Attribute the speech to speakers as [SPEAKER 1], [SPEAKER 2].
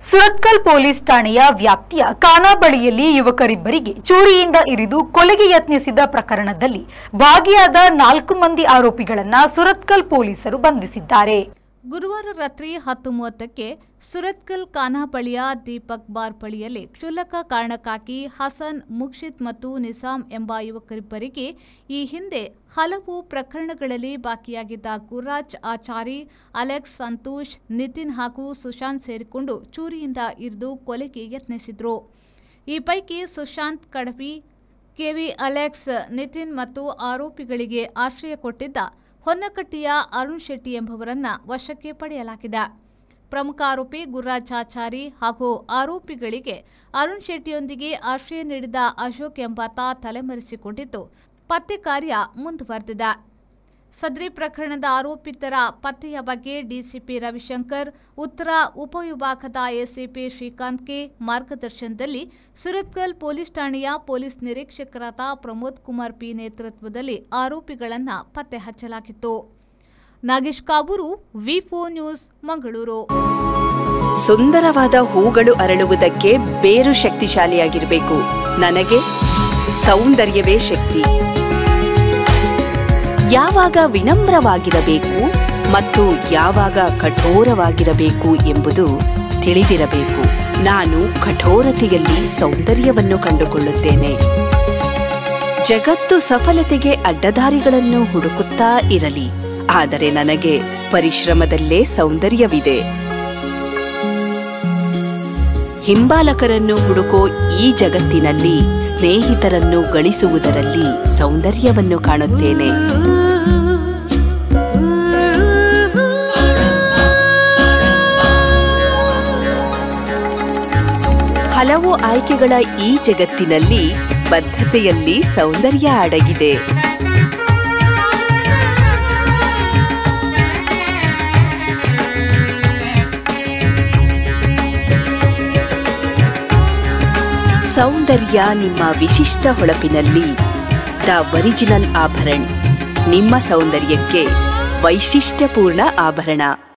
[SPEAKER 1] Surathkal police ಠಾಣೆಯ ವ್ಯಾಪ್ತಿಯ ಖಾನಾಬಳಿಯಲ್ಲಿ ಯುವಕರಿಬ್ಬರಿಗೆ ಚೂರಿಯಿಂದ ಇರಿದು ಕೊಲೆಗೆ ಯತ್ನಿಸಿದ ಪ್ರಕರಣದಲ್ಲಿ ಭಾಗಿಯಾದ 4 ಮಂದಿ ಆರೋಪಿಗಳನ್ನು ಸುರತ್ಕಲ್ ಪೊಲೀಸರು ಬಂಧಿಸಿದ್ದಾರೆ.
[SPEAKER 2] ಗುರುವಾರ ರಾತ್ರಿ 10:30ಕ್ಕೆ ಸುರತ್ಕಲ್ ಖಾನಾಬಳಿಯ ದೀಪಕ್ ಬಾರ್ ಬಳಿಯಲ್ಲಿ ಕ್ಷುಲ್ಲಕ ಕಾರಣಕ್ಕಾಗಿ ಹಸನ್, ಮುಕ್ಷಿತ್ ಮತ್ತು ನಿಸಾಮ್ ಎಂಬ ಯುವಕರಿಬ್ಬರಿಗೆ ಈ ಹಿಂದೆ ಹಲವು ಪ್ರಕರಣಗಳಲ್ಲಿ ಬಾಕಿಯಾಗಿದ್ದ ಗುರಾಜ್ ಆಚಾರಿ, ಅಲೆಕ್ಸ್, ಸಂತೋಷ್, ನಿತಿನ್ ಹಾಗೂ ಸುಶಾಂತ್ ಸೇರಿಕೊಂಡು ಚೂರಿಯಿಂದ ಇರಿದು ಕೊಲೆಗೆ ಯತ್ನಿಸಿದ್ರು. ಈ ಪೈಕಿ ಸುಶಾಂತ್ ಕಡವಿ, ಕೆವಿ, ಅಲೆಕ್ಸ್, ನಿತಿನ್ ಮತ್ತು ಆರೋಪಿಗಳಿಗೆ ಆಶ್ರಯ ಕೊಟ್ಟಿದ್ದ ಹೊನ್ನಕಟ್ಟಿಯ ಅರುಣ್ ಶೆಟ್ಟಿ ಎಂಬುವರನ್ನ ವಶಕ್ಕೆ ಪಡೆಯಲಾಗಿದೆ. ಪ್ರಮುಖ ಆರೋಪಿ ಗುರಾಜ್ ಆಚಾರಿ ಹಾಗೂ ಆರೋಪಿಗಳಿಗೆ ಅರುಣ್ ಶೆಟ್ಟಿಯೊಂದಿಗೆ ಆಶ್ರಯ ನೀಡಿದ ಅಶೋಕ್ ಎಂಬಾತ ತಲೆಮರೆಸಿಕೊಂಡಿದ್ದು ಪತ್ತೆ ಕಾರ್ಯ ಮುಂದುವರೆದಿದೆ. ಸದರಿ ಪ್ರಕರಣದ ಆರೋಪಿತರ ಪತ್ತೆಯ ಬಗ್ಗೆ ಡಿಸಿಪಿ ರವಿಶಂಕರ್, ಉತ್ತರ ಉಪವಿಭಾಗದ ಎಸಿಪಿ ಶ್ರೀಕಾಂತ್ ಮಾರ್ಗದರ್ಶನದಲ್ಲಿ ಸುರತ್ಕಲ್ ಪೊಲೀಸ್ ಠಾಣೆಯ ಪೊಲೀಸ್ ನಿರೀಕ್ಷಕರಾದ ಪ್ರಮೋದ್ ಕುಮಾರ್ ಪಿ ನೇತೃತ್ವದಲ್ಲಿ ಆರೋಪಿಗಳನ್ನು ಪತ್ತೆ ಹಚ್ಚಲಾಗಿತ್ತು. ನಾಗೇಶ್ ಕಾಬೂರು, ವಿ4 ನ್ಯೂಸ್, ಮಂಗಳೂರು.
[SPEAKER 3] ಸುಂದರವಾದ ಹೂಗಳು ಅರಳುವುದಕ್ಕೆ ಬೇರು ಶಕ್ತಿಶಾಲಿಯಾಗಿರಬೇಕು. ನನಗೆ ಸೌಂದರ್ಯವೇ ಶಕ್ತಿ. ಯಾವಾಗ ವಿನಮ್ರವಾಗಿರಬೇಕು ಮತ್ತು ಯಾವಾಗ ಕಠೋರವಾಗಿರಬೇಕು ಎಂಬುದು ತಿಳಿದಿರಬೇಕು. ನಾನು ಕಠೋರತೆಯಲ್ಲಿ ಸೌಂದರ್ಯವನ್ನು ಕಂಡುಕೊಳ್ಳುತ್ತೇನೆ. ಜಗತ್ತು ಸಫಲತೆಗೆ ಅಡ್ಡದಾರಿಗಳನ್ನು ಹುಡುಕುತ್ತಾ ಇರಲಿ, ಆದರೆ ನನಗೆ ಪರಿಶ್ರಮದಲ್ಲೇ ಸೌಂದರ್ಯವಿದೆ. ಹಿಂಬಾಲಕರನ್ನು ಹುಡುಕೋ ಈ ಜಗತ್ತಿನಲ್ಲಿ ಸ್ನೇಹಿತರನ್ನು ಗಳಿಸುವುದರಲ್ಲಿ ಸೌಂದರ್ಯವನ್ನು ಕಾಣುತ್ತೇನೆ. ಹಲವು ಆಯ್ಕೆಗಳ ಈ ಜಗತ್ತಿನಲ್ಲಿ ಬದ್ಧತೆಯಲ್ಲಿ ಸೌಂದರ್ಯ ಅಡಗಿದೆ. ಸೌಂದರ್ಯ ನಿಮ್ಮ ವಿಶಿಷ್ಟ ಹೊಳಪಿನಲ್ಲಿ ದ ಒರಿಜಿನಲ್ ಆಭರಣ. ನಿಮ್ಮ ಸೌಂದರ್ಯಕ್ಕೆ ವೈಶಿಷ್ಟ್ಯಪೂರ್ಣ ಆಭರಣ.